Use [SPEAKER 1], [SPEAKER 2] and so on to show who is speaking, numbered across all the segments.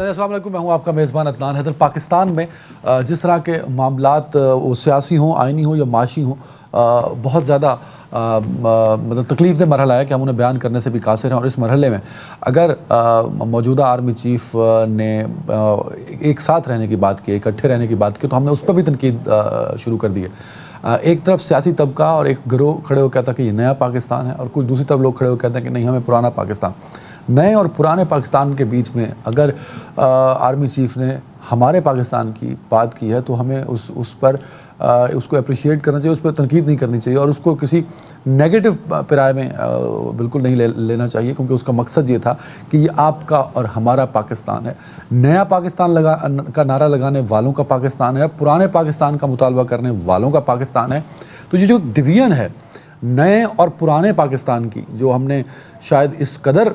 [SPEAKER 1] अस्सलाम वालेकुम, मैं हूं आपका मेज़बान अदनान हैदर। पाकिस्तान में जिस तरह के मामलात वो सियासी हों, आइनी हों या माशी हों, बहुत ज़्यादा मतलब तकलीफ दह मरहला है कि हम उन्हें बयान करने से भी कासिर हैं। और इस मरहले में अगर मौजूदा आर्मी चीफ ने एक साथ रहने की बात की, इकट्ठे रहने की बात की, तो हमने उस पर भी तनकीद शुरू कर दी है। एक तरफ सियासी तबका और एक गिरोह खड़े होकर कहता है कि ये नया पाकिस्तान है, और कुछ दूसरी तरफ लोग खड़े होकर कहते हैं कि नहीं, हमें पुराना पाकिस्तान। नए और पुराने पाकिस्तान के बीच में अगर आर्मी चीफ ने हमारे पाकिस्तान की बात की है तो हमें उस पर उसको अप्रिशिएट करना चाहिए, उस पर तनकीद नहीं करनी चाहिए, और उसको किसी नेगेटिव पिराए में बिल्कुल नहीं लेना चाहिए, क्योंकि उसका मकसद ये था कि ये आपका और हमारा पाकिस्तान है। नया पाकिस्तान का नारा लगाने वालों का पाकिस्तान है, पुराने पाकिस्तान का मुतालबा करने वालों का पाकिस्तान है। तो ये जो डिवीज़न है नए और पुराने पाकिस्तान की, जो हमने शायद इस कदर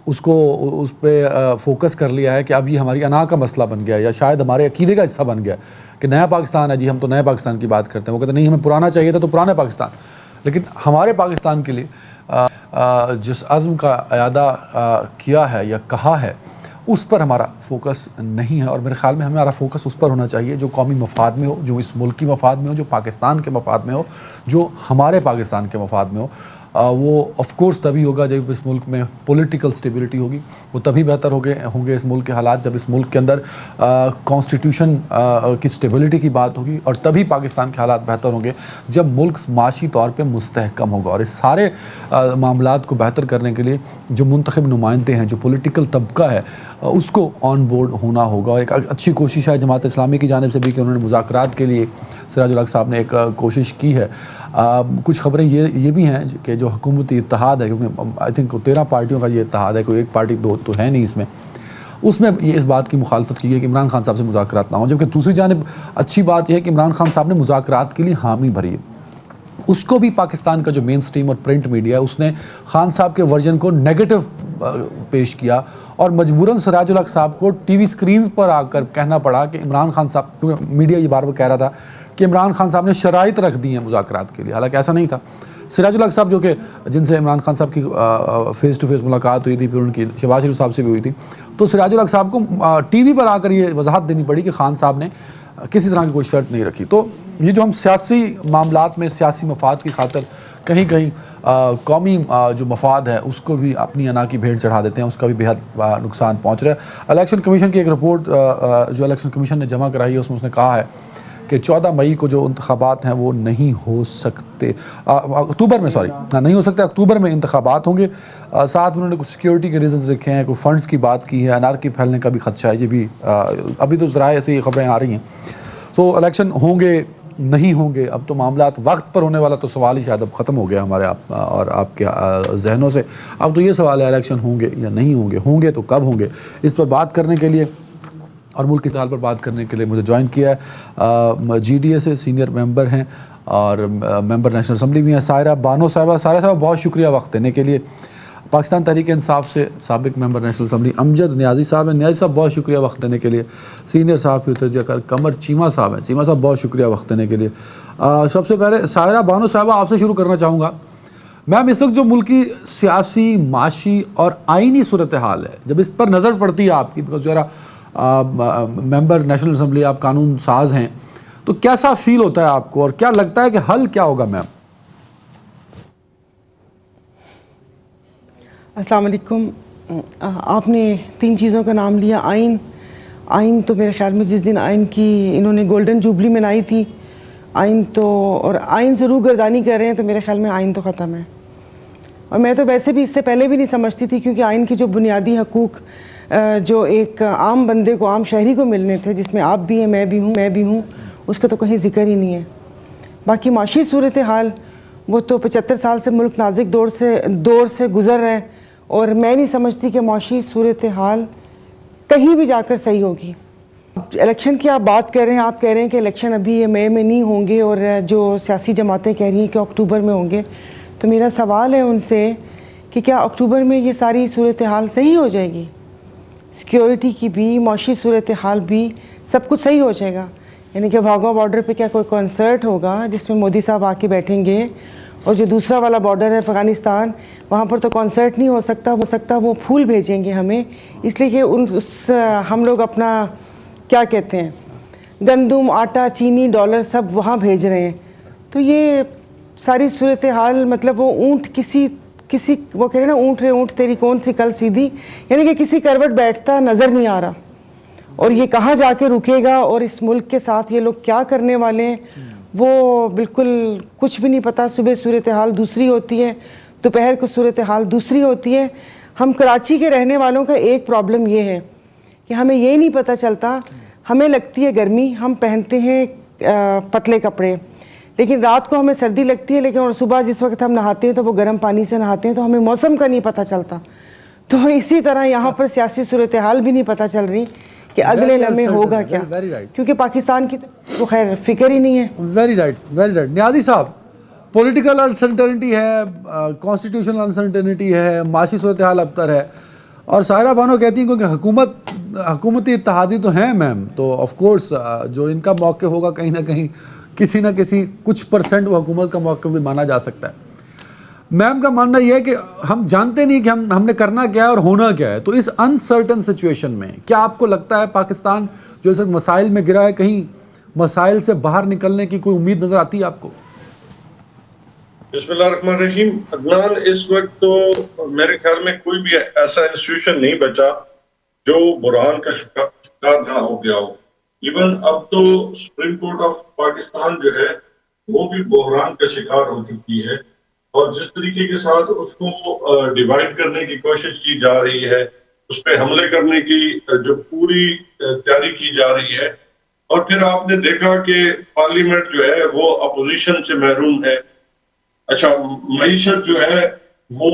[SPEAKER 1] उसको उस पर फोकस कर लिया है कि अब ये हमारी अना का मसला बन गया, या शायद हमारे अकीदे का हिस्सा बन गया कि नया पाकिस्तान है जी, हम तो नए पाकिस्तान की बात करते हैं। वो कहते नहीं, हमें पुराना चाहिए था तो पुराने पाकिस्तान। लेकिन हमारे पाकिस्तान के लिए जिस अज़्म का अयादा किया है या कहा है, उस पर हमारा फोकस नहीं है। और मेरे ख्याल में हमारा फोकस उस पर होना चाहिए जो कौमी मफाद में हो, जो इस मुल्क की मफाद में हो, जो पाकिस्तान के मफाद में हो, जो हमारे पाकिस्तान के मफाद में हो। वो ऑफ कोर्स तभी होगा जब इस मुल्क में पॉलिटिकल स्टेबिलिटी होगी। वो तभी बेहतर होंगे इस मुल्क के हालात जब इस मुल्क के अंदर कॉन्स्टिट्यूशन की स्टेबिलिटी की बात होगी, और तभी पाकिस्तान के हालात बेहतर होंगे जब मुल्क माशी तौर पे मुस्तहकम होगा। और इस सारे मामलात को बेहतर करने के लिए जो मुंतखब नुमाइंदे हैं, जो पॉलिटिकल तबका है, उसको ऑन बोर्ड होना होगा। और एक अच्छी कोशिश है जमात इस्लामी की जानिब से भी कि उन्होंने मुज़ाकरात के लिए सिराजुल हक साहब ने एक कोशिश की है। कुछ खबरें ये भी हैं कि जो हुकूमती इत्तेहाद है, क्योंकि आई थिंक 13 पार्टियों का ये इत्तेहाद है, कोई एक पार्टी दो तो है नहीं इसमें, उसमें ये इस बात की मुखालफत की है कि इमरान खान साहब से मुज़ाकरात ना हो। जबकि दूसरी जानिब अच्छी बात यह है कि इमरान खान साहब ने मुज़ाकरात के लिए हामी भरी है। उसको भी पाकिस्तान का जो मेन स्ट्रीम और प्रिंट मीडिया है, उसने खान साहब के वर्जन को नेगेटिव पेश किया, और मजबूरन सिराजुल हक साहब को टीवी स्क्रीन पर आकर कहना पड़ा कि इमरान खान साहब, क्योंकि मीडिया ये बार बार कह रहा था कि इमरान खान साहब ने शराइत रख दी हैं मुज़ाकरात के लिए, हालांकि ऐसा नहीं था। सिराजुल हक साहब जो कि जिनसे इमरान खान साहब की फेस टू फेस मुलाकात हुई थी, फिर उनकी शहबाज शरीफ साहब से भी हुई थी, तो सिराजुल हक साहब को टीवी पर आकर ये वजाहत देनी पड़ी कि खान साहब ने किसी तरह की कोई शर्त नहीं रखी। तो ये जो हम सियासी मामलात में सियासी मफाद की खातर कहीं कहीं कौमी जो मफाद है उसको भी अपनी अना की भेंट चढ़ा देते हैं, उसका भी बेहद नुकसान पहुँच रहा है। इलेक्शन कमीशन की एक रिपोर्ट जो इलेक्शन कमीशन ने जमा कराई है, उसमें उसने कहा है कि 14 मई को जो इंतखाबात हैं वो नहीं हो सकते, अक्टूबर में, सॉरी, नहीं हो सकते, अक्टूबर में इंतखाबात होंगे। साथ में उन्होंने कुछ सिक्योरिटी के रीजंस रखे हैं, कुछ फंड्स की बात की है, अनारकी फैलने का भी खदशा है। ये भी अभी तो ज़रा ऐसी खबरें आ रही हैं। सो इलेक्शन होंगे नहीं होंगे, अब तो मामलात वक्त पर होने वाला तो सवाल ही शायद अब ख़त्म हो गया हमारे और आपके जहनों से। अब तो ये सवाल है इलेक्शन होंगे या नहीं होंगे, होंगे तो कब होंगे। इस पर बात करने के लिए और मुल्क की हाल पर बात करने के लिए मुझे ज्वाइन किया है GDA से सीनियर मेंबर हैं और मेंबर नेशनल असम्बली भी हैं सायरा बानो साहिबा। सायरा साहब बहुत शुक्रिया वक्त देने के लिए। पाकिस्तान तहरीक इंसाफ से साबिक member national assembly Amjad Niazi साहब हैं। नियाजी साहब बहुत शुक्रिया वक्त देने के लिए। सीनियर सहाफ़ी तजज़ियाकार कमर चीमा साहब हैं। चीमा साहब बहुत शुक्रिया वक्त देने के लिए। सबसे पहले सायरा बानो साहिबा आपसे शुरू करना चाहूँगा। मैम, इस वक्त जो मुल्क की सियासी, माशी और आइनी सूरत हाल है, जब इस पर नज़र पड़ती है आपकी, बिकॉज जरा मेंबर नेशनल असम्बली, आप कानून साज हैं, तो कैसा फील होता है आपको और क्या लगता है कि हल क्या होगा? मैम
[SPEAKER 2] अस्सलाम वालेकुम। आपने 3 चीज़ों का नाम लिया। आइन तो मेरे ख्याल में जिस दिन आइन की इन्होंने गोल्डन जुबली मनाई थी, आइन तो, और आइन से रूगर्दानी कर रहे हैं, तो मेरे ख्याल में आइन तो ख़त्म है। और मैं तो वैसे भी इससे पहले भी नहीं समझती थी, क्योंकि आइन की जो बुनियादी हकूक़ जो एक आम बंदे को, आम शहरी को मिलने थे, जिसमें आप भी हैं, मैं भी हूँ, उसका तो कहीं जिक्र ही नहीं है। बाकी माशी सूरत हाल, वो तो 75 साल से मुल्क नाजुक दौर से गुज़र रहा है, और मैं नहीं समझती कि माशी सूरत हाल कहीं भी जाकर सही होगी। इलेक्शन की आप बात कर रहे हैं, आप कह रहे हैं कि इलेक्शन अभी मई में नहीं होंगे, और जो सियासी जमातें कह रही हैं कि अक्टूबर में होंगे, तो मेरा सवाल है उनसे कि क्या अक्टूबर में ये सारी सूरत हाल सही हो जाएगी? सिक्योरिटी की भी, माशी सूरत हाल भी, सब कुछ सही हो जाएगा? यानी कि वाघा बॉर्डर पे क्या कोई कॉन्सर्ट होगा जिसमें मोदी साहब आके बैठेंगे और जो दूसरा वाला बॉर्डर है अफ़गानिस्तान, वहाँ पर तो कॉन्सर्ट नहीं हो सकता, वो फूल भेजेंगे हमें, इसलिए कि हम लोग अपना क्या कहते हैं, गंदम, आटा, चीनी, डॉलर सब वहाँ भेज रहे हैं। तो ये सारी सूरत हाल, मतलब वो ऊँट किसी वो कह रहे ना, ऊँट रे ऊँट तेरी कौन सी कल सीधी, यानी कि किसी करवट बैठता नज़र नहीं आ रहा, और ये कहाँ जाके रुकेगा और इस मुल्क के साथ ये लोग क्या करने वाले हैं, वो बिल्कुल कुछ भी नहीं पता। सुबह सूरत हाल दूसरी होती है, दोपहर को सूरत हाल दूसरी होती है। हम कराची के रहने वालों का एक प्रॉब्लम ये है कि हमें ये नहीं पता चलता, हमें लगती है गर्मी, हम पहनते हैं पतले कपड़े, लेकिन रात को हमें सर्दी लगती है, लेकिन और सुबह जिस वक्त हम नहाते हैं तो वो गर्म पानी से नहाते हैं, तो हमें मौसम का नहीं पता चलता। तो इसी तरह यहाँ पर सियासी सूरत हाल भी नहीं पता चल रही कि अगले लम्हे होगा क्या, क्योंकि पाकिस्तान की तो खैर फिक्र ही नहीं है।
[SPEAKER 1] Very right, very right. Niazi साहब, पॉलिटिकल अनसर्टेनिटी है, कॉन्स्टिट्यूशनल अनसर्टेनिटी है, माशी सूरत हाल अबतर है, और सायरा बानो कहती हैं क्योंकि हुकूमती इत्तेहादी तो हैं मैम, तो ऑफ कोर्स जो इनका मौक़िफ़ होगा कहीं ना कहीं किसी ना किसी कुछ % वो हुकूमत का मौक़िफ़ भी माना जा सकता है। मैम का मानना यह है कि हम जानते नहीं कि हमने करना क्या है और होना क्या है, तो इस अनसर्टन सिचुएशन में क्या आपको लगता है पाकिस्तान जो इस वक्त मसाइल में गिरा है, कहीं मसाइल से बाहर निकलने की कोई उम्मीद नजर आती है आपको?
[SPEAKER 3] बिस्मिल्लाहिर्रहमानिर्रहीम। अदनान, इस वक्त तो मेरे ख्याल में कोई भी ऐसा इंस्टीट्यूशन नहीं बचा जो बुरहान का शिकार ना हो गया हो। इवन अब तो सुप्रीम कोर्ट ऑफ पाकिस्तान जो है वो भी बुरहान का शिकार हो चुकी है, और जिस तरीके के साथ उसको डिवाइड करने की कोशिश की जा रही है, उस पर हमले करने की जो पूरी तैयारी की जा रही है, और फिर आपने देखा कि पार्लियामेंट जो है वो अपोजिशन से महरूम है। अच्छा, मईशत जो है वो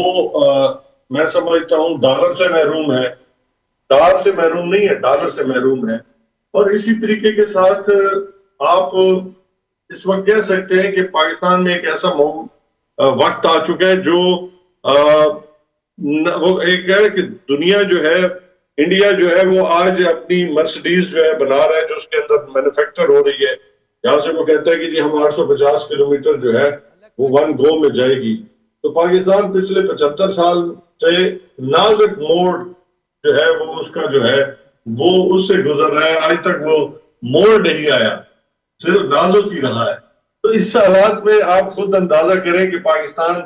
[SPEAKER 3] मैं समझता हूँ डॉलर से महरूम है, डॉलर से महरूम नहीं है, डॉलर से महरूम है। और इसी तरीके के साथ आप इस वक्त कह सकते हैं कि पाकिस्तान में एक ऐसा वक्त आ चुका है जो वो एक है कि दुनिया जो है, इंडिया जो है वो आज अपनी मर्सिडीज जो है बना रहा है, जो उसके अंदर मैन्युफैक्चर हो रही है। यहाँ से वो कहता है कि जी हम 850 किलोमीटर जो है वो वन गो में जाएगी। तो पाकिस्तान पिछले 75 साल से नाजुक मोड़ जो है वो उसका जो है वो उससे गुजर रहा है, आज तक वो मोड़ नहीं आया, सिर्फ नाजुक ही रहा है। तो इस हालात में आप खुद अंदाजा करें कि पाकिस्तान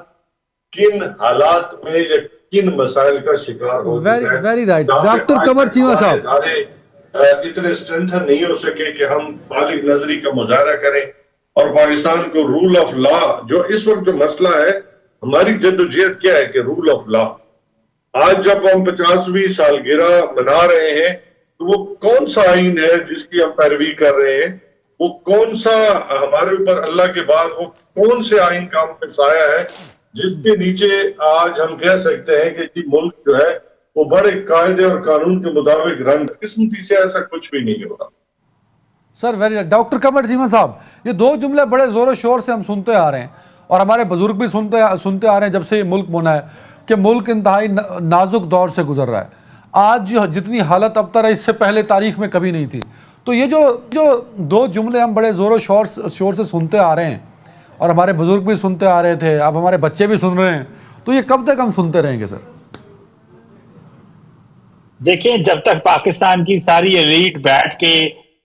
[SPEAKER 3] किन हालात में या किन मसाइल का शिकार हो चुका है।
[SPEAKER 1] Very right. डॉक्टर कमर चीमा साहब,
[SPEAKER 3] इतने स्ट्रेंथन नहीं हो सके कि हम बालिग नजरी का मुजाहरा करें और पाकिस्तान को रूल ऑफ लॉ, जो इस वक्त जो मसला है, हमारी जद्दोजहद क्या है कि रूल ऑफ लॉ, आज जब हम 50वीं सालगिरह मना रहे हैं तो वो कौन सा आइन है जिसकी हम पैरवी कर रहे हैं, वो कौन सा हमारे ऊपर अल्लाह के बाद वो कौन से आइन का हम पे साया है जिसके नीचे आज हम कह सकते हैं कि मुल्क जो है वो बड़े कायदे और कानून के मुताबिक रंग किस्मती से ऐसा कुछ भी नहीं होता।
[SPEAKER 1] सर वेरी, डॉक्टर कमर चीमा साहब, ये दो जुमले बड़े जोरों शोर से हम सुनते आ रहे हैं और हमारे बुजुर्ग भी सुनते आ रहे हैं जब से ये मुल्क बना है कि मुल्क इंतहाई नाजुक दौर से गुजर रहा है। आज जितनी हालत अब तक इससे पहले तारीख में कभी नहीं थी। तो ये जो दो जुमले हम बड़े ज़ोरों शोर से सुनते आ रहे हैं और हमारे बुजुर्ग भी सुनते आ रहे थे, अब हमारे बच्चे भी सुन रहे हैं, तो ये कब तक हम सुनते रहेंगे सर?
[SPEAKER 4] देखिए, जब तक पाकिस्तान की सारी एलीट बैठ के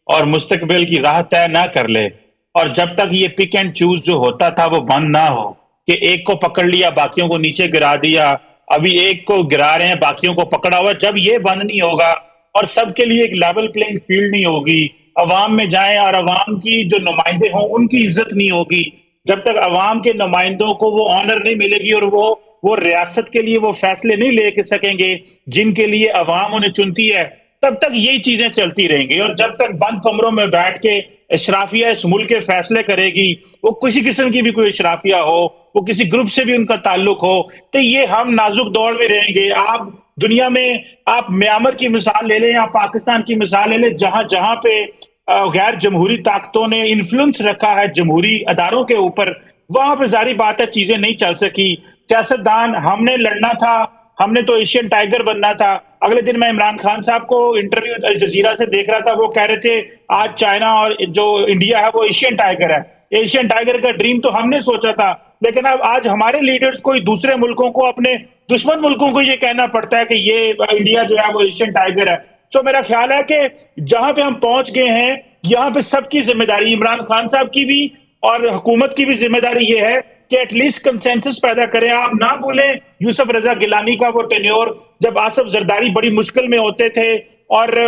[SPEAKER 4] और मुस्तकबिल की राह तय ना कर ले, और जब तक ये पिक एंड चूज जो होता था वो बंद ना हो कि एक को पकड़ लिया बाकियों को नीचे गिरा दिया, अभी एक को गिरा रहे हैं बाकियों को पकड़ा हुआ, जब ये बंद नहीं होगा और सबके लिए एक लेवल प्लेइंग फील्ड नहीं होगी, अवाम में जाएं और अवाम की जो नुमाइंदे हों उनकी इज्जत नहीं होगी, जब तक अवाम के नुमाइंदों को वो ऑनर नहीं मिलेगी और वो रियासत के लिए वो फैसले नहीं ले सकेंगे जिनके लिए अवाम उन्हें चुनती है, तब तक यही चीजें चलती रहेंगी। और जब तक बंद कमरों में बैठ के इशराफिया इस मुल्क के फैसले करेगी, वो किसी किस्म की भी कोई इशराफिया हो, वो किसी ग्रुप से भी उनका ताल्लुक हो, तो ये हम नाजुक दौर में रहेंगे। आप दुनिया में आप म्यांमार की मिसाल ले लें या पाकिस्तान की मिसाल ले लें, जहां जहां पे गैर जमहूरी ताकतों ने इन्फ्लुएंस रखा है जमहूरी अदारों के ऊपर, वहां पे जारी बात है चीजें नहीं चल सकी। सियासतदान, हमने लड़ना था, हमने तो एशियन टाइगर बनना था। अगले दिन मैं इमरान खान साहब को इंटरव्यू अल जजीरा से देख रहा था, वो कह रहे थे आज चाइना और जो इंडिया है वो एशियन टाइगर है। एशियन टाइगर का ड्रीम तो हमने सोचा था, लेकिन अब आज हमारे लीडर्स को दूसरे मुल्कों को, अपने दुश्मन मुल्कों को ये कहना पड़ता है कि ये इंडिया जो है वो एशियन टाइगर है। तो मेरा ख्याल है कि जहां पे हम पहुंच गए हैं, यहाँ पे सबकी जिम्मेदारी, इमरान खान साहब की भी और हुकूमत की भी जिम्मेदारी ये है कि एटलीस्ट कंसेंसस पैदा करें। आप ना बोलें यूसुफ रजा गिलानी का वो टेन्योर, जब आसिफ जरदारी बड़ी मुश्किल में होते थे और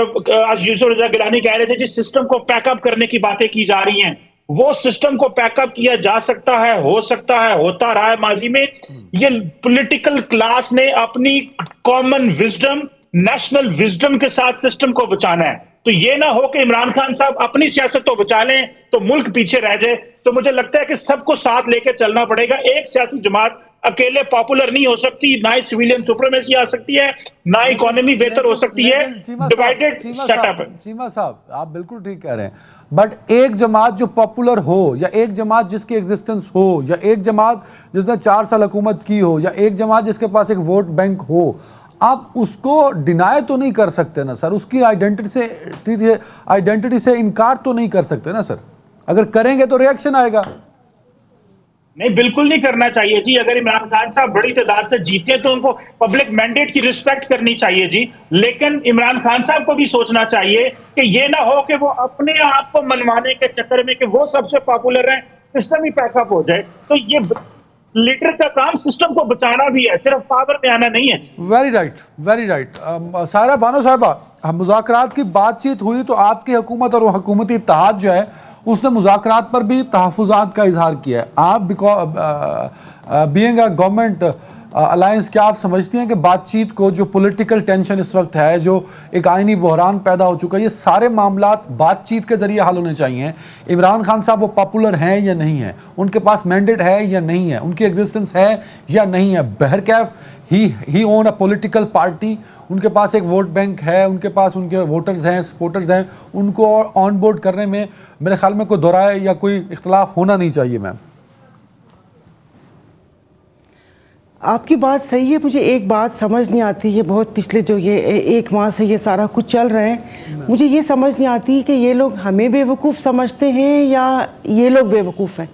[SPEAKER 4] आज यूसुफ रजा गिलानी कह रहे थे जिस सिस्टम को पैकअप करने की बातें की जा रही हैं, वो सिस्टम को पैकअप किया जा सकता है, हो सकता है, होता रहा है माजी में। ये पॉलिटिकल क्लास ने अपनी कॉमन विजडम, नेशनल विजडम के साथ सिस्टम को बचाना है। तो ये ना हो कि इमरान खान साहब अपनी सियासत तो बचा लें तो मुल्क पीछे रह जाए। तो मुझे लगता है कि सबको साथ लेकर चलना पड़ेगा। एक सियासी जमात अकेले पॉपुलर नहीं हो सकती, ना ही सिविलियन सुप्रीमेसी आ सकती है, ना इकोनॉमी बेहतर हो सकती है। डिवाइडेड सेटअप है।
[SPEAKER 1] चीमा साहब, आप बिल्कुल ठीक कह रहे हैं, बट एक जमात जो पॉपुलर हो, या एक जमात जिसकी एग्जिस्टेंस हो, या एक जमात जिसने 4 साल हुकूमत की हो, या एक जमात जिसके पास एक वोट बैंक हो, आप उसको डिनाई तो नहीं कर सकते ना सर, उसकी आइडेंटिटी से इनकार तो नहीं कर सकते ना सर। अगर करेंगे तो रिएक्शन आएगा।
[SPEAKER 4] नहीं, बिल्कुल नहीं करना चाहिए जी। अगर इमरान खान साहब बड़ी तादाद से जीते तो उनको पब्लिक मैंडेट की रिस्पेक्ट करनी चाहिए जी। लेकिन इमरान खान साहब को भी सोचना चाहिए कि ये ना हो कि वो अपने आप को मनवाने के चक्कर में कि वो सबसे पॉपुलर है, सिस्टम ही पैकअप हो जाए। तो ये लीडर का काम सिस्टम को बचाना भी है, सिर्फ पावर में आना नहीं है।
[SPEAKER 1] Very right, very right. Saira Bano साहबा, मुज़ाकरात की बातचीत हुई तो आपकी हुकूमत और वो हुकूमती इत्तेहाद जो है उसने मुज़ाकरात पर भी तहफ़्फ़ुज़ात का इजहार किया है। आप बीइंग अ गवर्नमेंट अलायंस, क्या आप समझती हैं कि बातचीत को, जो पॉलिटिकल टेंशन इस वक्त है, जो एक आइनी बहरान पैदा हो चुका है, ये सारे मामलात बातचीत के जरिए हल होने चाहिए? इमरान खान साहब वो पॉपुलर हैं या नहीं है, उनके पास मैंडेट है या नहीं है, उनकी एग्जिस्टेंस है या नहीं है, बहरकैफ ही ओन अ पॉलिटिकल पार्टी, उनके पास एक वोट बैंक है, उनके पास उनके वोटर्स हैं, सपोर्टर्स हैं, उनको ऑन बोर्ड करने में मेरे ख्याल में कोई दोहराए या कोई इख्तलाफ होना नहीं चाहिए। मैम,
[SPEAKER 2] आपकी बात सही है। मुझे एक बात समझ नहीं आती, ये बहुत पिछले जो ये 1 माह से ये सारा कुछ चल रहा है, मुझे ये समझ नहीं आती कि ये लोग हमें बेवकूफ़ समझते हैं या ये लोग बेवकूफ़ हैं।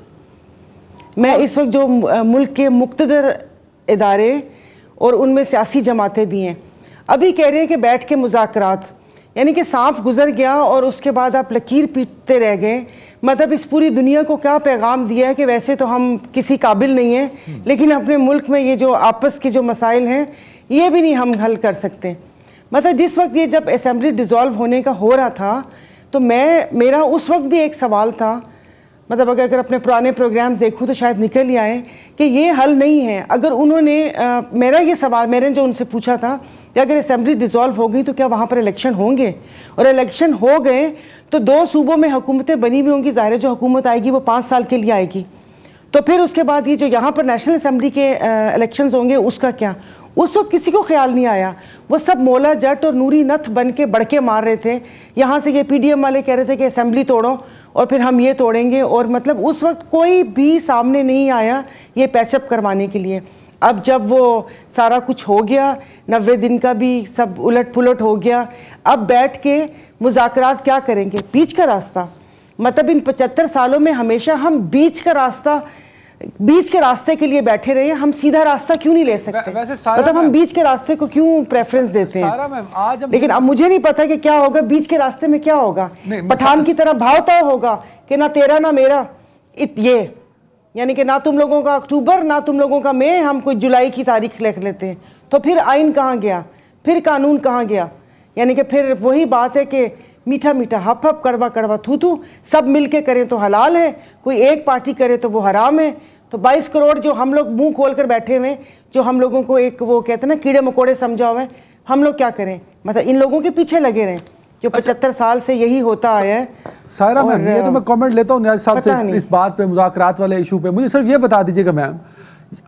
[SPEAKER 2] मैं इस वक्त जो मुल्क के मुक़्तदर इदारे और उनमें सियासी जमातें भी हैं, अभी कह रहे हैं कि बैठ के मुज़ाकरात, यानी कि सांप गुजर गया और उसके बाद आप लकीर पीटते रह गए। मतलब इस पूरी दुनिया को क्या पैगाम दिया है कि वैसे तो हम किसी काबिल नहीं हैं, लेकिन अपने मुल्क में ये जो आपस के जो मसाइल हैं ये भी नहीं हम हल कर सकते। मतलब जिस वक्त ये जब असेंबली डिज़ोल्व होने का हो रहा था तो मेरा उस वक्त भी एक सवाल था, मतलब अगर अपने पुराने प्रोग्राम देखूं तो शायद निकल ही आए कि ये हल नहीं है। अगर उन्होंने मेरा ये सवाल मैंने जो उनसे पूछा था कि अगर असेंबली डिज़ोल्व हो गई तो क्या वहाँ पर इलेक्शन होंगे, और इलेक्शन हो गए तो 2 सूबों में हुकूमतें बनी हुई होंगी, ज़ाहिर है जो हुकूमत आएगी वो 5 साल के लिए आएगी, तो फिर उसके बाद ये जो यहाँ पर नेशनल असेंबली के इलेक्शंस होंगे उसका क्या? उस वक्त किसी को ख्याल नहीं आया। वो सब मौला जट और नूरी नथ बन के बड़के मार रहे थे। यहाँ से ये पीडीएम वाले कह रहे थे कि असेंबली तोड़ो और फिर हम ये तोड़ेंगे, और मतलब उस वक्त कोई भी सामने नहीं आया ये पैचअप करवाने के लिए। अब जब वो सारा कुछ हो गया, 90 दिन का भी सब उलट पुलट हो गया, अब बैठ के मुज़ाकरात क्या करेंगे? बीच का रास्ता, मतलब इन 75 सालों में हमेशा हम बीच के रास्ते के लिए बैठे रहे, हम सीधा रास्ता क्यों नहीं ले सकते? मतलब हम बीच के रास्ते को क्यों प्रेफरेंस देते हैं? लेकिन अब मुझे नहीं पता कि क्या होगा बीच के रास्ते में, क्या होगा? पठान की तरह भाव तो होगा कि ना तेरा ना मेरा, ये यानी कि ना तुम लोगों का अक्टूबर ना तुम लोगों का मई, हम कोई जुलाई की तारीख लिख लेते हैं। तो फिर आइन कहाँ गया, फिर कानून कहाँ गया? यानी कि फिर वही बात है कि मीठा मीठा हप हप कड़वा कड़वा थू थू, सब मिलके करें तो हलाल है, कोई एक पार्टी करे तो वो हराम है। तो 22 करोड़ जो हम लोग मुंह खोल कर बैठे हुए, जो हम लोगों को एक वो कहते हैं ना कीड़े मकोड़े समझा हुआ है, हम लोग क्या करें? मतलब इन लोगों के पीछे लगे रहें जो 75 साल से यही होता आया है।
[SPEAKER 1] सायरा मैम, ये तो मैं कमेंट लेता हूँ न्याज साहब से इस बात पे, मुज़ाकरात वाले इशू पे। मुझे सिर्फ ये बता दीजिएगा मैम,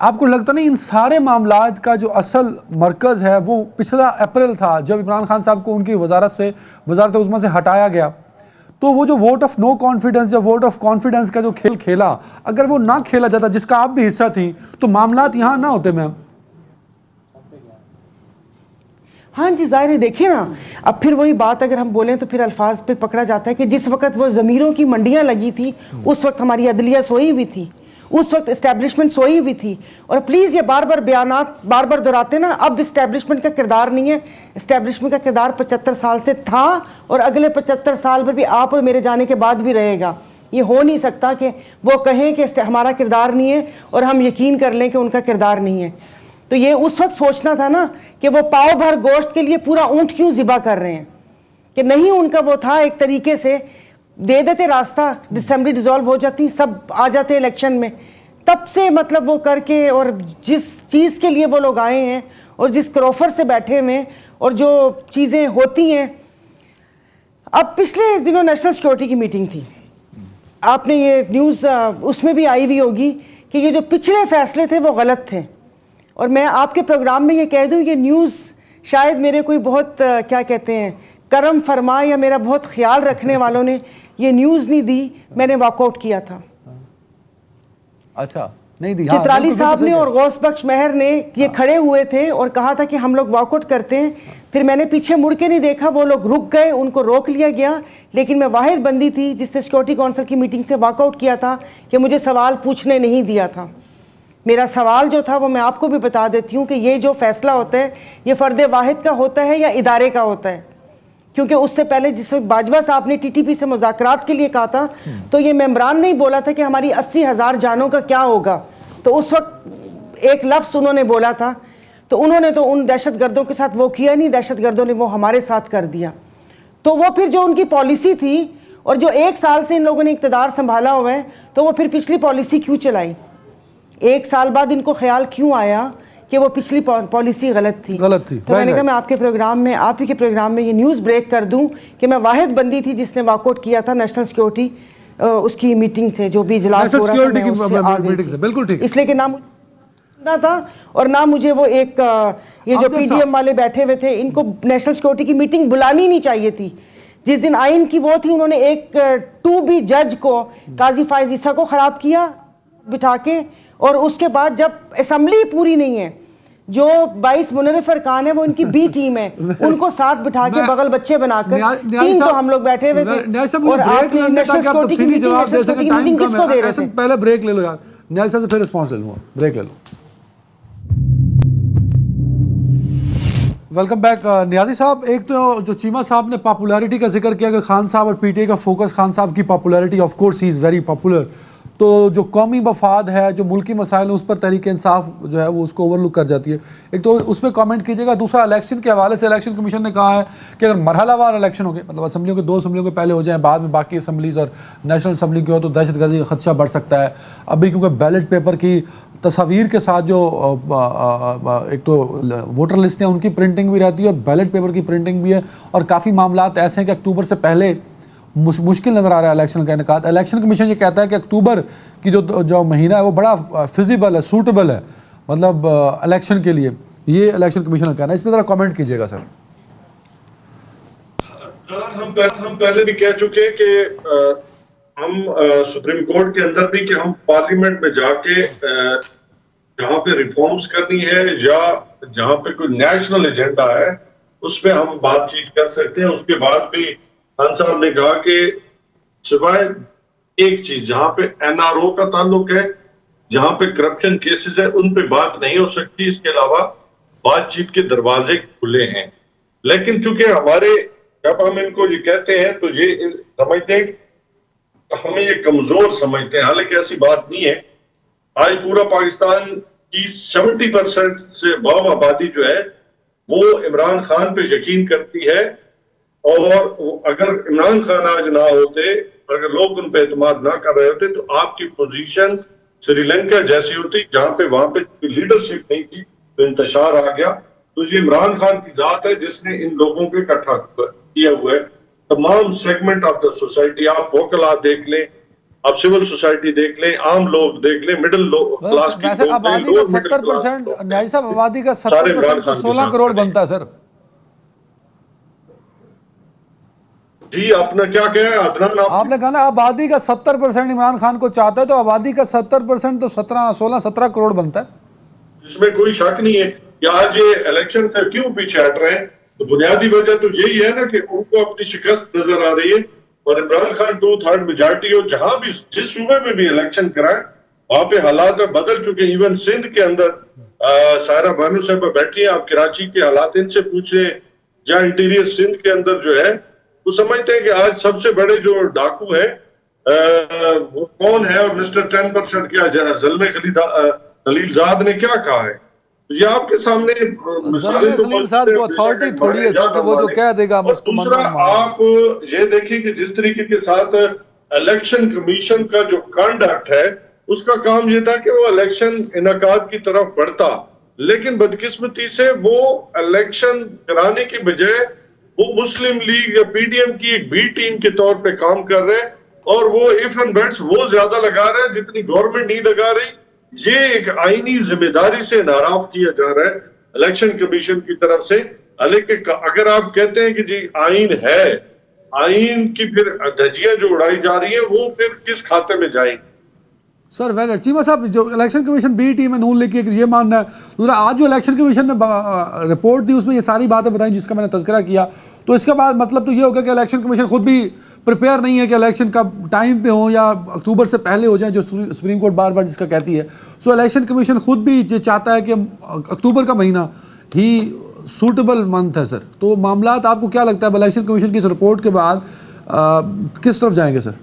[SPEAKER 1] आपको लगता नहीं इन सारे मामलात का जो असल मरकज़ है वो पिछला अप्रैल था जब इमरान खान साहब को उनकी वजारत उज़्मा से हटाया गया? तो वो जो वोट ऑफ नो कॉन्फिडेंस या वोट ऑफ कॉन्फिडेंस का जो खेल खेला, अगर वो ना खेला जाता, जिसका आप भी हिस्सा थी, तो मामलात यहाँ ना होते मैम।
[SPEAKER 2] हाँ जी, जाहिर है। देखिए ना, अब फिर वही बात अगर हम बोलें तो फिर अल्फाज पे पकड़ा जाता है कि जिस वक्त वो ज़मीरों की मंडियां लगी थी उस वक्त हमारी अदलिया सोई हुई थी, उस वक्त इस्टेब्लिशमेंट सोई हुई थी। और प्लीज़ ये बार बार बयानात बार बार दोहराते ना, अब इस्टेब्लिशमेंट का किरदार नहीं है। इस्टेब्लिशमेंट का किरदार 75 साल से था और अगले 75 साल पर भी आप और मेरे जाने के बाद भी रहेगा। ये हो नहीं सकता कि वो कहें कि हमारा किरदार नहीं है और हम यकीन कर लें कि उनका किरदार नहीं है। तो ये उस वक्त सोचना था ना कि वो पाव भर गोश्त के लिए पूरा ऊंट क्यों ज़िबा कर रहे हैं, कि नहीं उनका वो था एक तरीके से दे देते रास्ता, असेंबली डिसॉल्व हो जाती, सब आ जाते इलेक्शन में। तब से मतलब वो करके, और जिस चीज़ के लिए वो लोग आए हैं और जिस क्रॉफर से बैठे हुए हैं और जो चीज़ें होती हैं। अब पिछले दिनों नेशनल सिक्योरिटी की मीटिंग थी, आपने ये न्यूज़ उसमें भी आई हुई होगी कि ये जो पिछले फैसले थे वो गलत थे। और मैं आपके प्रोग्राम में ये कह दूं, ये न्यूज़ शायद मेरे कोई बहुत क्या कहते हैं करम फरमा या मेरा बहुत ख्याल रखने वालों ने ये न्यूज़ नहीं दी, मैंने वॉकआउट किया था।
[SPEAKER 1] अच्छा, नहीं दी।
[SPEAKER 2] चित्राली साहब ने और गौस बख्श मेहर ने ये खड़े हुए थे और कहा था कि हम लोग वॉकआउट करते हैं। फिर मैंने पीछे मुड़ के नहीं देखा, वो लोग रुक गए, उनको रोक लिया गया। लेकिन मैं वाहिद बंदी थी जिसने सिक्योरिटी काउंसिल की मीटिंग से वॉकआउट किया था कि मुझे सवाल पूछने नहीं दिया था। मेरा सवाल जो था वो मैं आपको भी बता देती हूँ कि ये जो फैसला होता है ये फ़र्द वाहिद का होता है या इदारे का होता है। क्योंकि उससे पहले जिस वक्त बाजवा साहब ने टीटीपी से मुज़ाकरात के लिए कहा था तो ये मेम्बरान नहीं बोला था कि हमारी 80,000 जानों का क्या होगा। तो उस वक्त एक लफ्ज़ उन्होंने बोला था, तो उन्होंने तो उन दहशतगर्दों के साथ वो किया नहीं, दहशतगर्दों ने वो हमारे साथ कर दिया। तो वो फिर जो उनकी पॉलिसी थी और जो 1 साल से इन लोगों ने इक़्तिदार संभाला हुआ है, तो वो फिर पिछली पॉलिसी क्यों चलाई? 1 साल बाद इनको ख्याल क्यों आया कि वो पिछली पॉलिसी गलत थी? तो मैंने कहा मैं आपके प्रोग्राम में, आप ही के प्रोग्राम में ये न्यूज़ ब्रेक कर दूं कि मैं वाहिद बंदी थी जिसने वॉकआउट किया था नेशनल सिक्योरिटी उसकी मीटिंग से, जो भी इजलास हो रहा था मीटिंग से। बिल्कुल ठीक, इसलिए कि ना था और ना मुझे वो एक ये जो पीडीएम वाले बैठे हुए थे, इनको नेशनल सिक्योरिटी की मीटिंग बुलानी नहीं चाहिए थी। जिस दिन आइन की वो थी, उन्होंने एक 2B जज को, काजी फायज ईसा को खराब किया बिठा के, और उसके बाद जब असेंबली पूरी नहीं है, जो 22 मुनर्रिफ अरकान है वो इनकी बी टीम है, उनको साथ बिठा के बगल बच्चे बनाकर 3 तो हम लोग बैठे हुए थे। और आप नेशनल सिक्योरिटी की मीटिंग किसको दे रहे थे?
[SPEAKER 1] पहले ब्रेक ले लो यार, न्याय साहब से फिर रिस्पॉन्स ले लूंगा, ब्रेक ले लो। वेलकम बैक नियाज़ी साहब। एक तो जो चीमा साहब ने पॉपुलैरिटी का जिक्र किया कि खान साहब और पीटीआई का फोकस खान साहब की popularity, of course he is very popular. तो जो कौमी मफाद है, जो मुल्की मसाइल है, उस पर तहरीक इंसाफ जो है वो उसको ओवरलुक कर जाती है। एक तो उस पर कमेंट कीजिएगा। दूसरा, इलेक्शन के हवाले से इलेक्शन कमीशन ने कहा है कि अगर मरहलावार इलेक्शन हो गए, मतलब असम्बलियों के 2 असम्बलियों के पहले हो जाएं, बाद में बाकी असम्बलीज और नेशनल असम्बली की हो, तो दहशतगर्दी का खदशा बढ़ सकता है। अभी क्योंकि बैलेट पेपर की तस्वीर के साथ जो एक तो वोटर लिस्ट है उनकी प्रिंटिंग भी रहती है और बैलेट पेपर की प्रिंटिंग भी है, और काफ़ी मामलात ऐसे हैं कि अक्टूबर से पहले मुश्किल नज़र आ रहा है इलेक्शन का इनेकाद। इलेक्शन कमीशन ये कहता है कि अक्टूबर की जो महीना है वो बड़ा फिजिबल है, सूटेबल है, मतलब इलेक्शन के लिए। ये इलेक्शन कमीशन का कहना है, इस पर ज़रा कमेंट कीजिएगा सर।
[SPEAKER 3] हम पहले भी कह चुके हैं कि हम सुप्रीम कोर्ट के अंदर भी कि हम पार्लियामेंट में जाके जहां पे रिफॉर्म्स करनी है या जहां पे कोई नेशनल एजेंडा है उसमें हम बातचीत कर सकते हैं। उसके बाद भी खान साहब ने कहा कि सिवाय एक चीज, जहां पे एनआरओ का ताल्लुक है, जहां पे करप्शन केसेस है, उन पे बात नहीं हो सकती। इसके अलावा बातचीत के दरवाजे खुले हैं। लेकिन चूंकि हमारे, जब हम इनको ये कहते हैं तो ये समझते हैं, हमें ये कमजोर समझते हैं, हालांकि ऐसी बात नहीं है। आज पूरा पाकिस्तान की 70% से बहु आबादी जो है वो इमरान खान पे यकीन करती है, और अगर इमरान खान आज ना होते, अगर लोग उन पे एतमाद ना कर रहे होते, तो आपकी पोजीशन श्रीलंका जैसी होती, जहां पे वहां पे लीडरशिप नहीं थी तो इंतशार आ गया। तो ये इमरान खान की जात है जिसने इन लोगों को इकट्ठा किया हुआ है, तमाम सेगमेंट ऑफ द सोसाइटी। आप वोकला देख लें, आप सिविल सोसाइटी देख लें, आम लोग देख लें, मिडिल क्लास की लोग,
[SPEAKER 1] आबादी का 70%, न्याय साहब, आबादी का 70% तो 16 करोड़ बनता है सर।
[SPEAKER 3] जी, आपने क्या कहा अदनान?
[SPEAKER 1] आपने कहा ना आबादी का 70% इमरान खान को चाहता है, तो आबादी का 70% तो 16-17 करोड़ बनता है।
[SPEAKER 3] इसमें कोई शक नहीं है कि आज ये इलेक्शन से क्यों पीछे हट रहे हैं। तो बुनियादी वजह तो यही है ना कि उनको अपनी शिकस्त नजर आ रही है, और इमरान खान 2/3 मेजॉरिटी हो, जहां भी जिस सूबे में भी इलेक्शन कराए वहां पे हालात बदल चुके हैं। इवन सिंध के अंदर सायरा बानो साहब बैठी है, आप कराची के हालात इनसे पूछे या इंटीरियर सिंध के अंदर जो है, वो समझते हैं कि आज सबसे बड़े जो डाकू है वो कौन है, और मिस्टर 10% क्या ज़ल्मे खलीलजाद ने क्या कहा है। ये आपके सामने मिसालें तो
[SPEAKER 1] खलीलजाद को अथॉरिटी थोड़ी है सर कि वो जो कह देगा हम
[SPEAKER 3] और
[SPEAKER 1] उसको
[SPEAKER 3] दूसरा आप ये देखिए कि जिस तरीके के साथ इलेक्शन कमीशन का जो कंडक्ट है, उसका काम ये था कि वो इलेक्शन इनकाद की तरफ बढ़ता, लेकिन बदकिस्मती से वो इलेक्शन कराने की बजाय वो मुस्लिम लीग या पीडीएम की एक बी टीम के तौर पे काम कर रहे हैं, और वो इफ एंड बेट्स वो ज्यादा लगा रहे हैं जितनी गवर्नमेंट नहीं लगा रही। ये एक आईनी जिम्मेदारी से नाराफ किया जा रहा है इलेक्शन कमीशन की तरफ से। लेकिन अगर आप कहते हैं कि जी आईन है, आईन की फिर धज्जियां जो उड़ाई जा रही है वो फिर किस खाते में जाएंगी?
[SPEAKER 1] सर वेल चीमा साहब, जो इलेक्शन कमीशन बी टीम है नून लीग की, ये मानना है। दूसरा, आज जो इलेक्शन कमीशन ने रिपोर्ट दी उसमें ये सारी बातें बताई जिसका मैंने तज़किरा किया, तो इसके बाद मतलब तो ये होगा कि इलेक्शन कमीशन खुद भी प्रिपेयर नहीं है कि इलेक्शन का टाइम पे हो या अक्टूबर से पहले हो जाए, जो सुप्रीम कोर्ट बार बार जिसका कहती है। सो इलेक्शन कमीशन खुद भी ये चाहता है कि अक्टूबर का महीना ही सूटेबल मंथ है सर। तो मामलात आपको क्या लगता है इलेक्शन कमीशन की इस रिपोर्ट के बाद किस तरफ जाएंगे सर?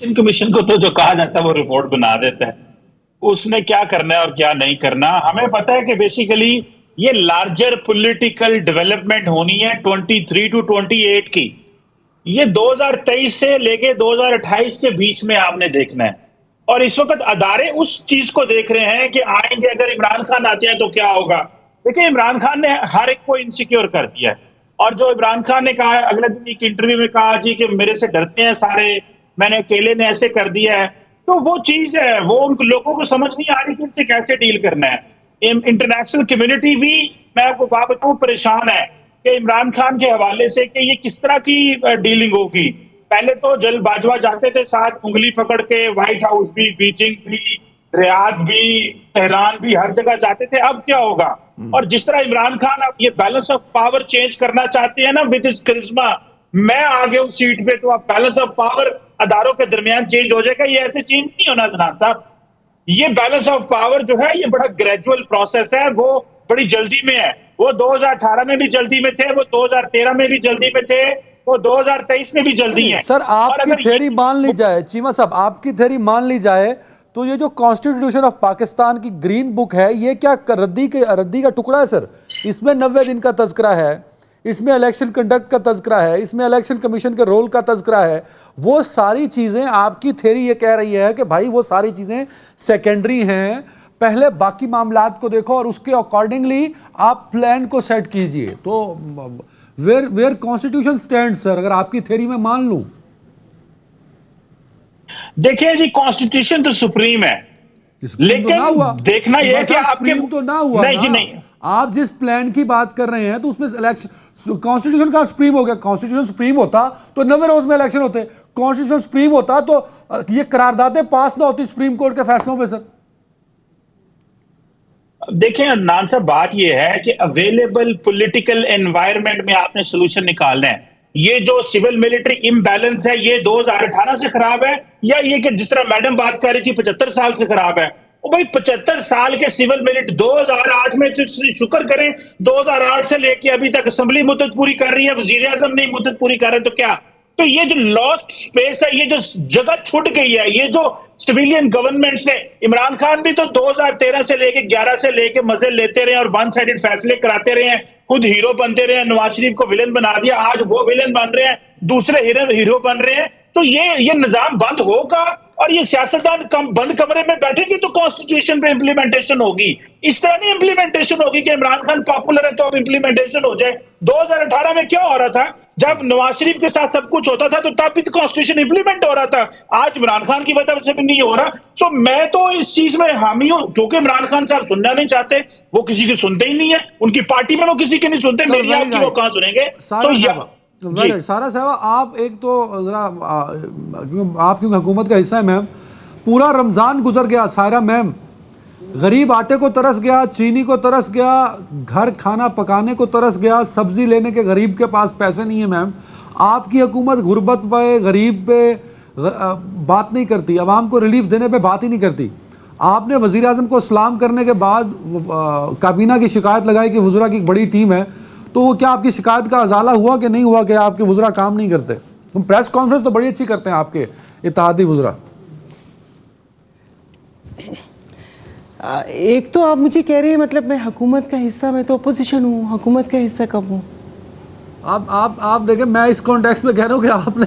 [SPEAKER 4] इन कमीशन को तो जो कहा जाता है वो रिपोर्ट बना देता है, उसने क्या करना है और क्या नहीं करना। हमें पता है कि बेसिकली ये लार्जर पॉलिटिकल डेवलपमेंट होनी है 23 to 28 की। ये 2023 से लेके 2028 के बीच में आपने देखना है, और इस वक्त अदारे उस चीज को देख रहे हैं कि आएंगे, अगर इमरान खान आते हैं तो क्या होगा। देखिए, इमरान खान ने हर एक को इनसिक्योर कर दिया है, और जो इमरान खान ने कहा है अगले दिन एक इंटरव्यू में कहा जी कि मेरे से डरते हैं सारे, मैंने अकेले ने ऐसे कर दिया है, तो वो चीज है, वो उन लोगों को समझ नहीं आ रही कि इनसे कैसे डील करना है। इंटरनेशनल कम्युनिटी भी, मैं आपको बात बताऊं, परेशान है कि इमरान खान के हवाले से कि ये किस तरह की डीलिंग होगी। पहले तो जल बाजवा जाते थे साथ उंगली पकड़ के, व्हाइट हाउस भी, बीजिंग भी, रियाद भी, तेहरान भी, हर जगह जाते थे। अब क्या होगा? और जिस तरह इमरान खान अब ये बैलेंस ऑफ पावर चेंज करना चाहते हैं ना विद हिज करिश्मा, मैं आ गया उस सीट पे, तो अब बैलेंस ऑफ पावर अदारों के दरमियान चेंज हो जाएगा। ये ऐसे चेंज नहीं होना जनाब साहब। ये बैलेंस ऑफ पावर जो है ये बड़ा ग्रेजुअल प्रोसेस है, वो बड़ी जल्दी में है। वो 2018 में भी जल्दी में थे, वो 2013 में भी जल्दी में थे, वो 2023 में भी जल्दी है।
[SPEAKER 1] सर आपकी थ्योरी मान ली जाए, चीमा साहब आपकी थ्योरी मान ली जाए, तो ये जो कॉन्स्टिट्यूशन ऑफ पाकिस्तान की ग्रीन बुक है, ये क्या रद्दी का टुकड़ा है सर? इसमें 90 दिन का तज़किरा है, इसमें इलेक्शन कंडक्ट का तज़किरा है, इसमें इलेक्शन कमीशन के रोल का तज़किरा है। वो सारी चीज़ें, आपकी थ्योरी ये कह रही है कि भाई वो सारी चीज़ें सेकेंडरी हैं, पहले बाकी मामलात को देखो और उसके अकॉर्डिंगली आप प्लान को सेट कीजिए। तो वेयर कॉन्स्टिट्यूशन स्टैंड सर, अगर आपकी थ्योरी में मान लूं?
[SPEAKER 4] देखिए जी, कॉन्स्टिट्यूशन तो सुप्रीम है, लेकिन
[SPEAKER 1] तो ना हुआ।
[SPEAKER 4] देखना यह है कि आपके
[SPEAKER 1] तो ना हुआ
[SPEAKER 4] नहीं
[SPEAKER 1] ना।
[SPEAKER 4] जी नहीं,
[SPEAKER 1] आप जिस प्लान की बात कर रहे हैं तो उसमें इलेक्शन, कॉन्स्टिट्यूशन का सुप्रीम हो गया। कॉन्स्टिट्यूशन सुप्रीम होता तो 90 रोज में इलेक्शन होते, कॉन्स्टिट्यूशन सुप्रीम होता तो ये करारदादें पास ना होती सुप्रीम कोर्ट के फैसलों पे सर।
[SPEAKER 4] देखिए अदनान साहब, बात यह है कि अवेलेबल पॉलिटिकल एनवायरनमेंट में आपने सोल्यूशन निकालना है। ये जो सिविल मिलिट्री इम्बैलेंस है ये 2018 से खराब है, या ये कि जिस तरह मैडम बात कर रही थी 75 साल से खराब है? ओ भाई, 75 साल के सिविल मिलिट्री 2008 में, तो शुक्र करें 2008 से लेके अभी तक असेंबली मुद्दत पूरी कर रही है, वजीर आजम नहीं मुद्दत पूरी कर रहे, तो क्या? तो ये जो लॉस्ट स्पेस है, ये जो जगह छूट गई है, ये जो सिविलियन गवर्नमेंट्स ने, इमरान खान भी तो 2013 से लेके 11 से लेके मजे लेते रहे और वन साइडेड फैसले कराते रहे हैं, खुद हीरो बनते रहे हैं, नवाज शरीफ को विलन बना दिया, आज वो विलन बन रहे हैं, दूसरे हीरो बन रहे हैं। तो ये निजाम बंद होगा और ये सियासतदान बंद कमरे में बैठेंगे तो कॉन्स्टिट्यूशन पे इंप्लीमेंटेशन होगी। इस तरह नहीं इंप्लीमेंटेशन होगी कि इमरान खान पॉपुलर है तो अब इंप्लीमेंटेशन हो जाए। 2018 में क्या हो रहा था? जब नवाज शरीफ के साथ सब कुछ होता था तो तब भी तो कॉन्स्टिट्यूशन इंप्लीमेंट हो रहा था। आज इमरान खान की वजह से भी नहीं हो रहा। सो मैं तो इस चीज में हामी हूं, क्योंकि इमरान खान साहब सुनना नहीं चाहते, वो किसी की सुनते ही नहीं है, उनकी पार्टी में वो किसी की नहीं सुनते, मेरी आपकी वो कहां सुनेंगे? तो
[SPEAKER 1] सारा साहब, आप एक तो जरा आपकी हुकूमत का हिस्सा है मैम, पूरा रमज़ान गुजर गया, सायरा मैम, गरीब आटे को तरस गया, चीनी को तरस गया, घर खाना पकाने को तरस गया, सब्जी लेने के गरीब के पास पैसे नहीं है मैम। आपकी हुकूमत गुर्बत पे, गरीब पे, बात नहीं करती, अवाम को रिलीफ देने पे बात ही नहीं करती। आपने वज़ीर आज़म को सलाम करने के बाद काबीना की शिकायत लगाई कि वज़रा की एक बड़ी टीम है, तो वो क्या आपकी शिकायत का अजाला हुआ कि नहीं हुआ कि आपके वज़रा काम नहीं करते? हम प्रेस कॉन्फ्रेंस तो बड़ी अच्छी करते हैं आपके इत्तेहादी वज़रा।
[SPEAKER 2] एक तो आप मुझे कह रहे हैं मतलब मैं हुकूमत का हिस्सा, मैं तो अपोजिशन हूँ, हुकूमत का हिस्सा कब हूँ?
[SPEAKER 1] आप देखें, मैं इस कॉन्टेक्स्ट में कह रहा हूँ कि आपने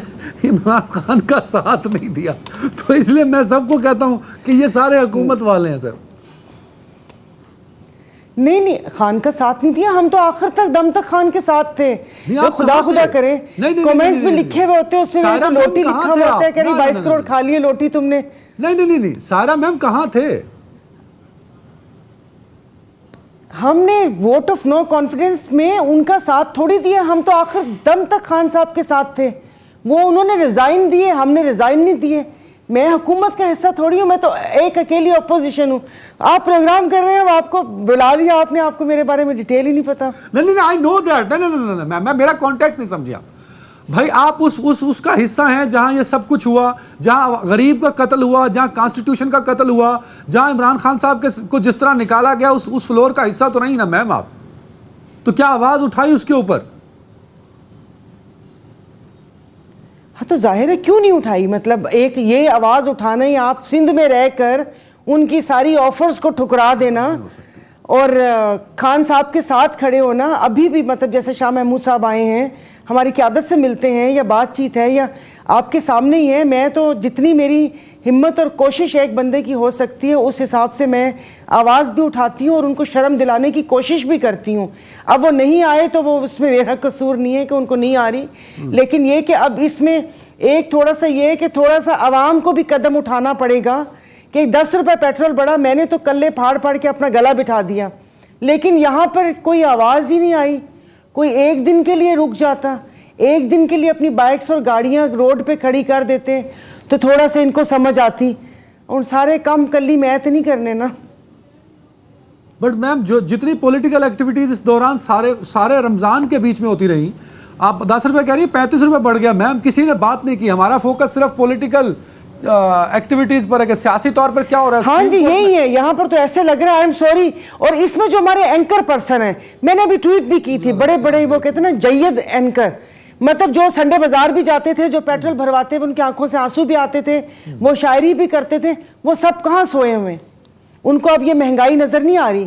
[SPEAKER 1] इमरान खान का साथ नहीं दिया, तो इसलिए मैं सबको कहता हूँ कि ये सारे हुकूमत वाले हैं सर।
[SPEAKER 2] नहीं, खान का साथ नहीं दिया, हम तो आखिर तक दम तक खान के साथ थे।
[SPEAKER 1] आप
[SPEAKER 2] खुदा करे कमेंट्स में लिखे हुए होते हैं, उसमें तो लोटी लिखा हुआ होता है कि 22 करोड़ खा लिए लोटी तुमने।
[SPEAKER 1] नहीं, सायरा मैम कहाँ थे?
[SPEAKER 2] हमने वोट ऑफ नो कॉन्फिडेंस में उनका साथ थोड़ी दिया, हम तो आखिर दम तक खान साहब के साथ थे। वो उन्होंने रिजाइन दिए, हमने रिजाइन नहीं दिए। मैं हुकूमत का हिस्सा थोड़ी हूँ, मैं तो एक अकेली अपोजिशन हूँ। आप प्रोग्राम कर रहे हैं, आपको बुला लिया आपने, आपको मेरे बारे में डिटेल ही नहीं पता।
[SPEAKER 1] नहीं, आई नो दैट। नहीं, मैं मेरा कॉन्टेक्स्ट नहीं समझिया भाई। आप उसका हिस्सा हैं जहां ये सब कुछ हुआ, जहां गरीब का कत्ल हुआ, जहां कॉन्स्टिट्यूशन का कत्ल हुआ, जहां इमरान खान साहब को जिस तरह निकाला गया, उस फ्लोर का हिस्सा तो नहीं ना मैम आप? तो क्या आवाज उठाई उसके ऊपर?
[SPEAKER 2] हाँ तो जाहिर है क्यों नहीं उठाई। मतलब एक ये आवाज उठाना ही, आप सिंध में रहकर उनकी सारी ऑफर्स को ठुकरा देना और खान साहब के साथ खड़े होना। अभी भी मतलब जैसे शाह महमूद साहब आए हैं, हमारी क़यादत से मिलते हैं या बातचीत है या आपके सामने ही है, मैं तो जितनी मेरी हिम्मत और कोशिश एक बंदे की हो सकती है उस हिसाब से मैं आवाज़ भी उठाती हूँ और उनको शर्म दिलाने की कोशिश भी करती हूँ। अब वो नहीं आए तो वो उसमें मेरा कसूर नहीं है कि उनको नहीं आ रही, लेकिन ये कि अब इसमें एक थोड़ा सा ये है कि थोड़ा सा आवाम को भी कदम उठाना पड़ेगा कि 10 रुपये पेट्रोल बढ़ा, मैंने तो कल्ले फाड़ फाड़ के अपना गला बिठा दिया, लेकिन यहाँ पर कोई आवाज़ ही नहीं आई। कोई एक दिन के लिए रुक जाता, एक दिन के लिए अपनी बाइक्स और गाड़ियाँ रोड पे खड़ी कर देते तो थोड़ा सा इनको समझ आती। और सारे काम कल्ली मैं तो नहीं करने ना।
[SPEAKER 1] बट मैम जो जितनी पॉलिटिकल एक्टिविटीज इस दौरान सारे रमजान के बीच में होती रही, आप 10 रुपए कह रही है, 35 रुपए बढ़ गया मैम, किसी ने बात नहीं की। हमारा फोकस सिर्फ पॉलिटिकल एक्टिविटीज पर है कि सियासी तौर पर क्या हो रहा है।
[SPEAKER 2] हाँ जी यही है, यहाँ पर तो ऐसे लग रहा है, आई एम सॉरी। और इसमें जो हमारे एंकर पर्सन है, मैंने अभी ट्वीट भी की थी, बड़े बड़े वो कहते हैं ना जय्यद एंकर, मतलब जो संडे बाजार भी जाते थे, जो पेट्रोल भरवाते थे, उनकी आंखों से आंसू भी आते थे, वो शायरी भी करते थे, वो सब कहाँ सोए हुए? उनको अब ये महंगाई नजर नहीं आ रही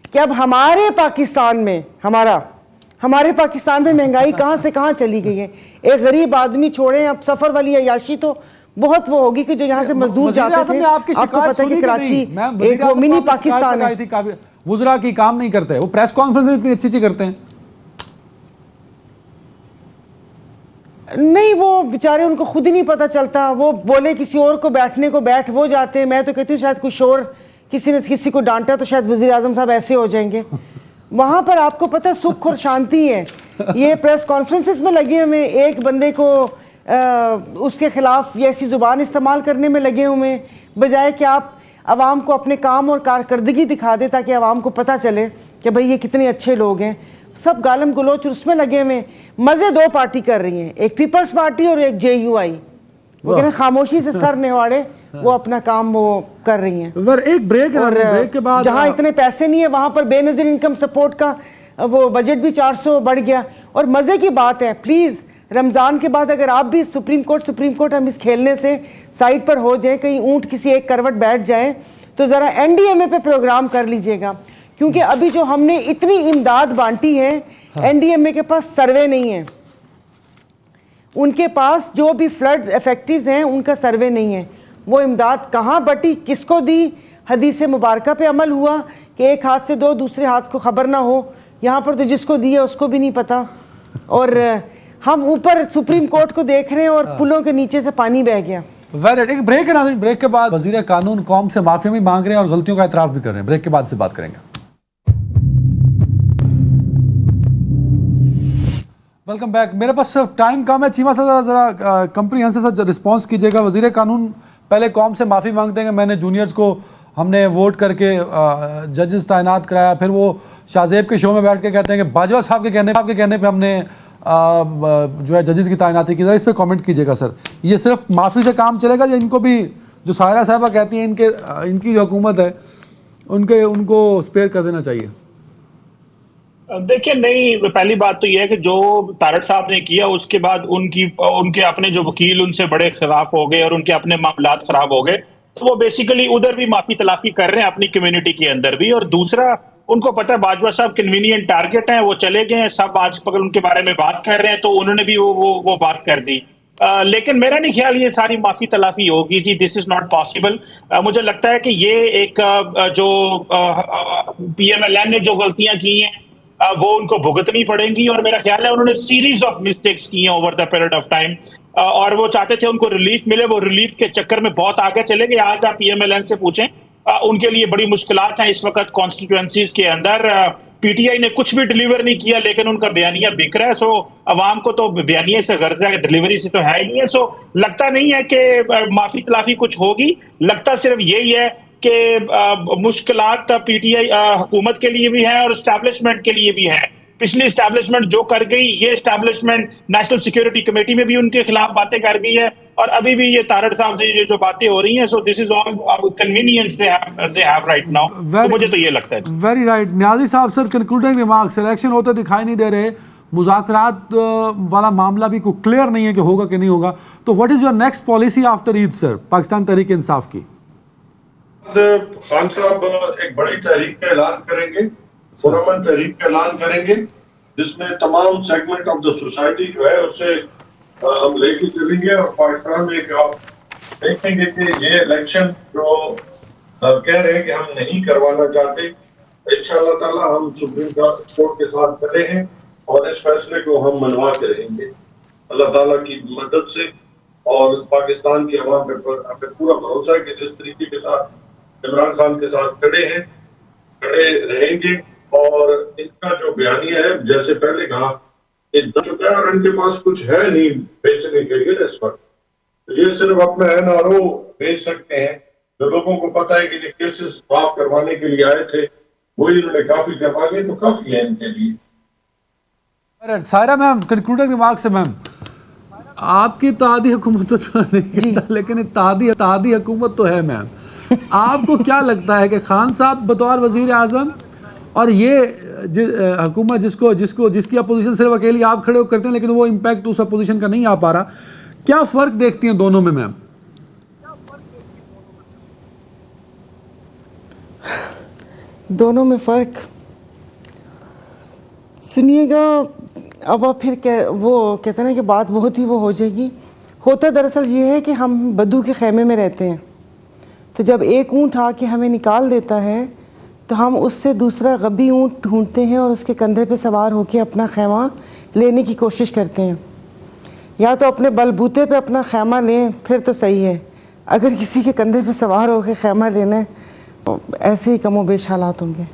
[SPEAKER 2] कि अब हमारे पाकिस्तान में हमारे पाकिस्तान में महंगाई कहाँ से कहाँ चली गई है। एक गरीब आदमी छोड़े, अब सफर वाली अयाशी तो बहुत वो होगी कि जो यहाँ से मजदूर जाते थे, आपको पता है कि कराची एक वो मिनी पाकिस्तान है।
[SPEAKER 1] वुज़रा की काम नहीं करते, वो प्रेस कॉन्फ्रेंस इतनी अच्छी करते हैं।
[SPEAKER 2] नहीं, वो बेचारे उनको खुद ही नहीं पता चलता, वो बोले किसी और को बैठने को बैठ वो जाते हैं। मैं तो कहती हूँ शायद कुछ और किसी ने किसी को डांटा तो शायद वज़ीर आज़म साहब ऐसे हो जाएंगे। वहां पर आपको पता है सुख और शांति है। ये प्रेस कॉन्फ्रेंसेस में लगे हुए, एक बंदे को उसके खिलाफ ये ऐसी जुबान इस्तेमाल करने में लगे हुए, बजाय कि आप आवाम को अपने काम और कारकर्दगी दिखा दे ताकि आवाम को पता चले कि भाई ये कितने अच्छे लोग हैं। सब गालम गलोच उसमें लगे हुए। मजे दो पार्टी कर रही हैं, एक पीपल्स पार्टी और एक JUI। वो कहते हैं खामोशी से सर निवाड़े, वो अपना काम वो कर रही हैं।
[SPEAKER 1] एक ब्रेक और ब्रेक के बाद
[SPEAKER 2] जहां इतने पैसे नहीं है वहां पर बेनजीर इनकम सपोर्ट का वो बजट भी 400 बढ़ गया। और मजे की बात है, प्लीज रमजान के बाद अगर आप भी सुप्रीम कोर्ट हम इस खेलने से साइड पर हो जाए, कहीं ऊंट किसी एक करवट बैठ जाए, तो जरा NDMA पे प्रोग्राम कर लीजिएगा, क्योंकि अभी जो हमने इतनी इमदाद बांटी है, NDMA के पास सर्वे नहीं है, उनके पास जो भी फ्लड इफेक्टिव्स हैं उनका सर्वे नहीं है। वो इमदाद कहाँ बटी, किसको दी, हदीस मुबारका पे अमल हुआ कि एक हाथ से दो, दूसरे हाथ को खबर ना हो। यहाँ पर तो जिसको दी है उसको भी नहीं पता। और हम ऊपर सुप्रीम कोर्ट को देख रहे हैं और पुलों के नीचे से पानी बह गया।
[SPEAKER 1] एक ब्रेक है नाज़रीन, ब्रेक के बाद वज़ीर कानून कौम से माफी भी मांग रहे हैं और गलतियों का एतराफ़ भी कर रहे हैं। ब्रेक के बाद से बात करेंगे। Welcome back. मेरे पास टाइम कम है, चीमा साहब ज़रा कंप्रीहेंसिव सा रिस्पॉन्स कीजिएगा। वज़ीर कानून पहले कौम से माफ़ी मांगते हैं कि मैंने जूनियर्स को हमने वोट करके जजेस तैनात कराया, फिर वो शाहजेब के शो में बैठ के कहते हैं कि बाजवा साहब के कहने पे हमने जो है जजेस की तैनाती की, इस पर कमेंट कीजिएगा सर। ये सिर्फ माफ़ी से काम चलेगा या इनको भी, जो सायरा साहबा कहती हैं, इनकी जो हुकूमत है उनको स्पेयर कर देना चाहिए?
[SPEAKER 4] देखिए, नहीं, पहली बात तो यह है कि जो तारड़ साहब ने किया उसके बाद उनके अपने जो वकील उनसे बड़े खिलाफ हो गए और उनके अपने मामलात खराब हो गए, तो वो बेसिकली उधर भी माफी तलाफी कर रहे हैं अपनी कम्युनिटी के अंदर भी। और दूसरा, उनको पता है बाजवा साहब कन्वीनियंट टारगेट हैं, वो चले गए हैं, सब आज पकड़ उनके बारे में बात कर रहे हैं, तो उन्होंने भी वो बात कर दी। लेकिन मेरा नहीं ख्याल ये सारी माफी तलाफी होगी जी, दिस इज नॉट पॉसिबल। मुझे लगता है कि ये एक जो PMLN ने जो गलतियां की हैं वो उनको भुगतनी पड़ेंगी, और मेरा ख्याल है उन्होंने सीरीज ऑफ मिस्टेक्स की हैं over the period of time, और वो चाहते थे उनको रिलीफ मिले, वो रिलीफ के चक्कर में बहुत आगे चले गए। आज आप PMLN से पूछें, उनके लिए बड़ी मुश्किलात हैं इस वक्त कॉन्स्टिट्यूएंसीज के अंदर। PTI ने कुछ भी डिलीवर नहीं किया, लेकिन उनका बयानिया बिक रहा है। सो अवाम को तो बयानिया से गर्ज है, डिलीवरी से तो है ही नहीं है। सो लगता नहीं है कि माफी तलाफी कुछ होगी, लगता सिर्फ यही है कि मुश्किलात PTI हुकूमत के लिए भी है और एस्टैब्लिशमेंट के लिए भी है। पिछली एस्टैब्लिशमेंट जो कर गई, ये एस्टैब्लिशमेंट नेशनल सिक्योरिटी कमेटी में भी उनके खिलाफ बातें कर गई है, और अभी भी ये तारड़ साहब से ये जो बातें हो रही हैं, so this is all convenience they have right now. तो मुझे तो ये लगता है।
[SPEAKER 1] Very right. न्याजी साहब सर, कंक्लूडिंग रिमार्क्स, इलेक्शन होते दिखाई नहीं दे रहे, मुज़ाकरात वाला मामला भी कोई क्लियर नहीं है कि होगा कि नहीं होगा, तो what is your next policy after Eid sir, Pakistan Tehreek Insaf की?
[SPEAKER 3] खान साहब एक बड़ी तहरीक का ऐलान करेंगे, पुरअमन तहरीक का ऐलान करेंगे, जिसमें तमाम सेगमेंट ऑफ द सोसाइटी जो है उससे हम लेके चलेंगे, और पाकिस्तान में एक आप देखेंगे कि ये इलेक्शन जो कह रहे हैं कि हम नहीं करवाना चाहते, इंशाअल्लाह ताला हम सुप्रीम कोर्ट के साथ खड़े हैं और इस फैसले को हम मनवा के रहेंगे अल्लाह ताला की मदद से। और पाकिस्तान की अवाम पर हमें पूरा भरोसा है कि जिस तरीके के साथ इमरान खान के साथ खड़े हैं, खड़े रहेंगे। और इनका जो बयानिया है, जैसे पहले कहा, इतना चुका है और इनके पास कुछ है नहीं बेचने के लिए इस वक्त, तो ये सिर्फ अपना NRO बेच सकते हैं। जो लोगों को पता है कि ये केसेस माफ करवाने के लिए आए थे, वही इन्होंने काफी करवा दिए, तो काफी है इनके लिए।
[SPEAKER 1] सायरा मैम, कंक्लूडिंग रिमार्क्स है मैम, आपकी इत्तेहादी हुकूमत तो नहीं करता, लेकिन इत्तेहादी हुकूमत तो है मैम। आपको क्या लगता है कि खान साहब बतौर वजीर आजम और ये हुकूमत जिसकी अपोजिशन सिर्फ अकेली आप खड़े करते हैं, लेकिन वो इम्पैक्ट उस अपोजिशन का नहीं आ पा रहा, क्या फर्क देखती हैं दोनों में मैम?
[SPEAKER 2] दोनों में फर्क सुनिएगा, अब आप फिर वो कहते हैं ना कि बात बहुत ही वो हो जाएगी। होता दरअसल ये है कि हम बद्दू के खेमे में रहते हैं, तो जब एक ऊँट आके हमें निकाल देता है तो हम उससे दूसरा गब्बी ऊँट ढूंढते हैं और उसके कंधे पे सवार होकर अपना खैमा लेने की कोशिश करते हैं। या तो अपने बलबूते पे अपना खैमा लें, फिर तो सही है। अगर किसी के कंधे पे सवार होकर खैमा लेने, तो ऐसे ही कमोबेश हालात होंगे।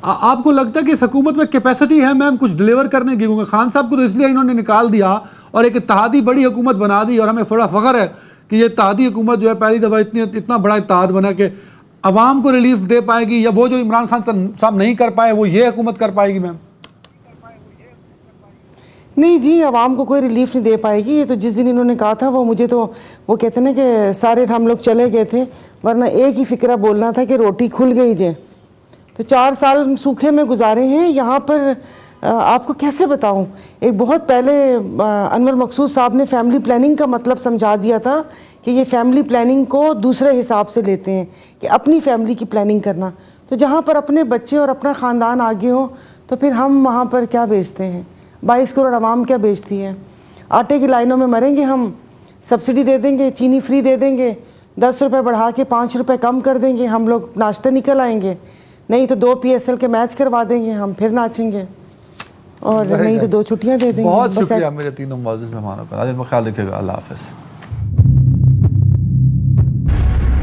[SPEAKER 1] आपको लगता है कि इस हुकूमत में कैपेसिटी है मैम कुछ डिलीवर करने की? क्योंकि खान साहब को तो इसलिए इन्होंने निकाल दिया और एक इत्तेहादी बड़ी हुकूमत बना दी, और हमें बड़ा फख्र है कि ये इत्तेहादी हुकूमत जो है पहली दफ़ा इतना बड़ा इत्तेहाद बना के अवाम को रिलीफ दे पाएगी, या वो जो इमरान खान साहब नहीं कर पाए वो ये हुकूमत कर पाएगी मैम?
[SPEAKER 2] नहीं जी, अवाम को कोई रिलीफ नहीं दे पाएगी। ये तो जिस दिन इन्होंने कहा था, मुझे तो वो कहते ना कि सारे हम लोग चले गए थे, वरना एक ही फिक्रा बोलना था कि रोटी खुल गई जे। तो 4 साल सूखे में गुजारे हैं यहाँ पर। आपको कैसे बताऊं, एक बहुत पहले अनवर मकसूद साहब ने फैमिली प्लानिंग का मतलब समझा दिया था कि ये फैमिली प्लानिंग को दूसरे हिसाब से लेते हैं कि अपनी फैमिली की प्लानिंग करना। तो जहाँ पर अपने बच्चे और अपना ख़ानदान आगे हो, तो फिर हम वहाँ पर क्या बेचते हैं? 22 करोड़ आवाम क्या बेचती है? आटे की लाइनों में मरेंगे हम, सब्सिडी दे देंगे, चीनी फ्री दे देंगे, 10 रुपये बढ़ा के 5 रुपये कम कर देंगे, हम लोग नाचते निकल आएंगे। नहीं तो 2 PSL के मैच करवा देंगे, हम फिर नाचेंगे, और नहीं तो 2 छुट्टियाँ दे देंगे।
[SPEAKER 1] बहुत शुक्रिया मेरे तीनों मुअज़्ज़िज़ मेहमानों का। ख्याल रखिएगा। अल्लाह हाफ़िज़।